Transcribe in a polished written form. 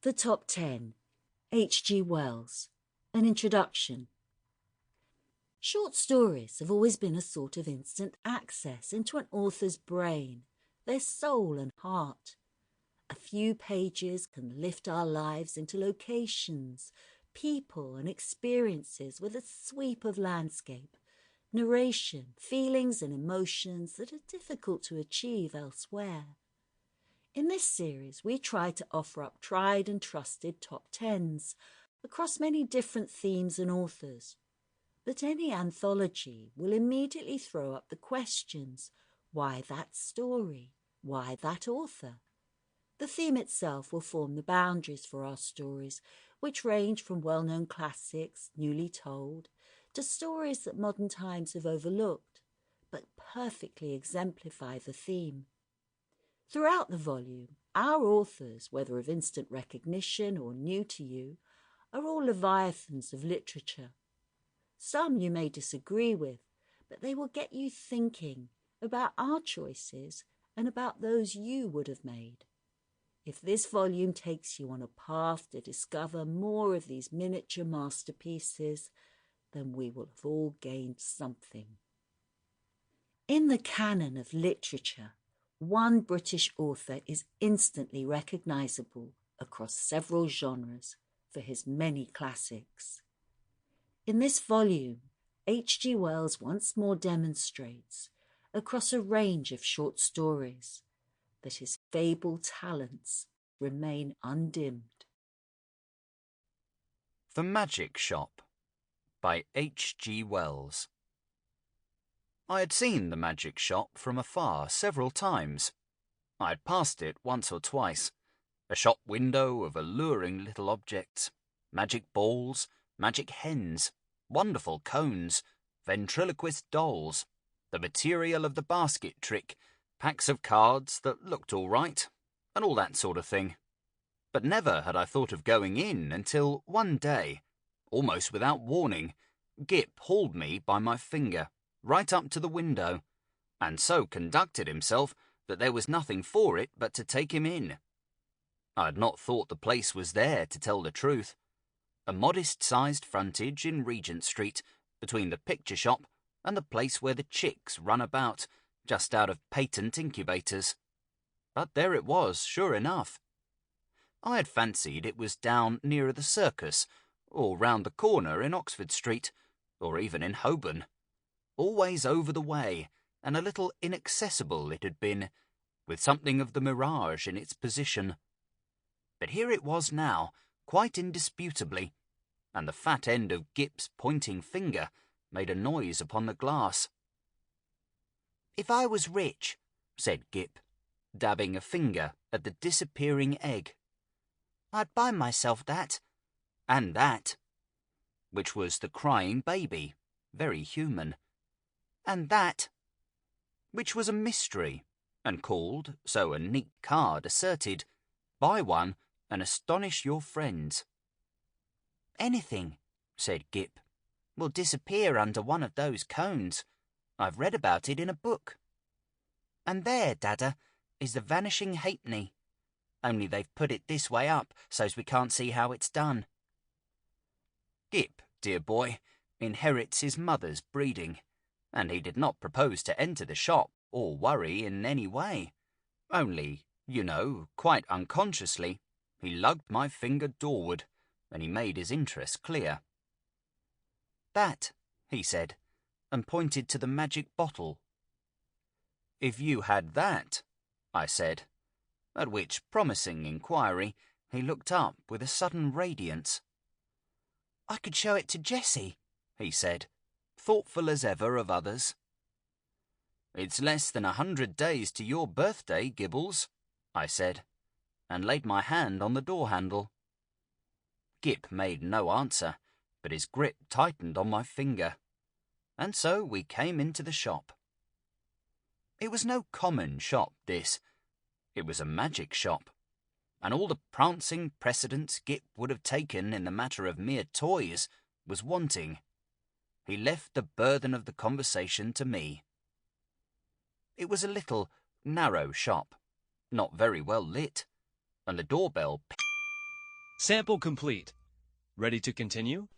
The Top 10, H G Wells, an introduction. Short stories have always been a sort of instant access into an author's brain, their soul and heart. A few pages can lift our lives into locations, people and experiences with a sweep of landscape, narration, feelings and emotions that are difficult to achieve elsewhere. In this series, we try to offer up tried and trusted top tens across many different themes and authors. But any anthology will immediately throw up the questions, why that story? Why that author? The theme itself will form the boundaries for our stories, which range from well-known classics, newly told, to stories that modern times have overlooked, but perfectly exemplify the theme. Throughout the volume, our authors, whether of instant recognition or new to you, are all leviathans of literature. Some you may disagree with, but they will get you thinking about our choices and about those you would have made. If this volume takes you on a path to discover more of these miniature masterpieces, then we will have all gained something. In the canon of literature, one British author is instantly recognisable across several genres for his many classics. In this volume, H G Wells once more demonstrates, across a range of short stories, that his fabled talents remain undimmed. The Magic Shop by H G Wells. I had seen the magic shop from afar several times. I had passed it once or twice. A shop window of alluring little objects, magic balls, magic hens, wonderful cones, ventriloquist dolls, the material of the basket trick, packs of cards that looked all right, and all that sort of thing. But never had I thought of going in until one day, almost without warning, Gip hauled me by my finger right up to the window, and so conducted himself that there was nothing for it but to take him in. I had not thought the place was there, to tell the truth. A modest-sized frontage in Regent Street, between the picture shop and the place where the chicks run about, just out of patent incubators. But there it was, sure enough. I had fancied it was down nearer the circus, or round the corner in Oxford Street, or even in Holborn. Always over the way, and a little inaccessible it had been, with something of the mirage in its position. But here it was now, quite indisputably, and the fat end of Gip's pointing finger made a noise upon the glass. "If I was rich," said Gip, dabbing a finger at the disappearing egg, "I'd buy myself that, and that," which was the crying baby, very human, "and that," which was a mystery, and called, so a neat card asserted, "Buy one and astonish your friends." "Anything," said Gip, "will disappear under one of those cones. I've read about it in a book. And there, Dada, is the vanishing halfpenny. Only they've put it this way up so's we can't see how it's done." Gip, dear boy, inherits his mother's breeding, and he did not propose to enter the shop or worry in any way. Only, you know, quite unconsciously, he lugged my finger doorward, and he made his interest clear. "That," he said, and pointed to the magic bottle. "If you had that," I said, at which promising inquiry he looked up with a sudden radiance. "I could show it to Jessie," he said, thoughtful as ever of others. "It's less than 100 days to your birthday, Gibbles," I said, and laid my hand on the door handle. Gip made no answer, but his grip tightened on my finger, and so we came into the shop. It was no common shop, this. It was a magic shop, and all the prancing precedence Gip would have taken in the matter of mere toys was wanting. He left the burthen of the conversation to me. It was a little, narrow shop, not very well lit, and the doorbell Sample complete. Ready to continue?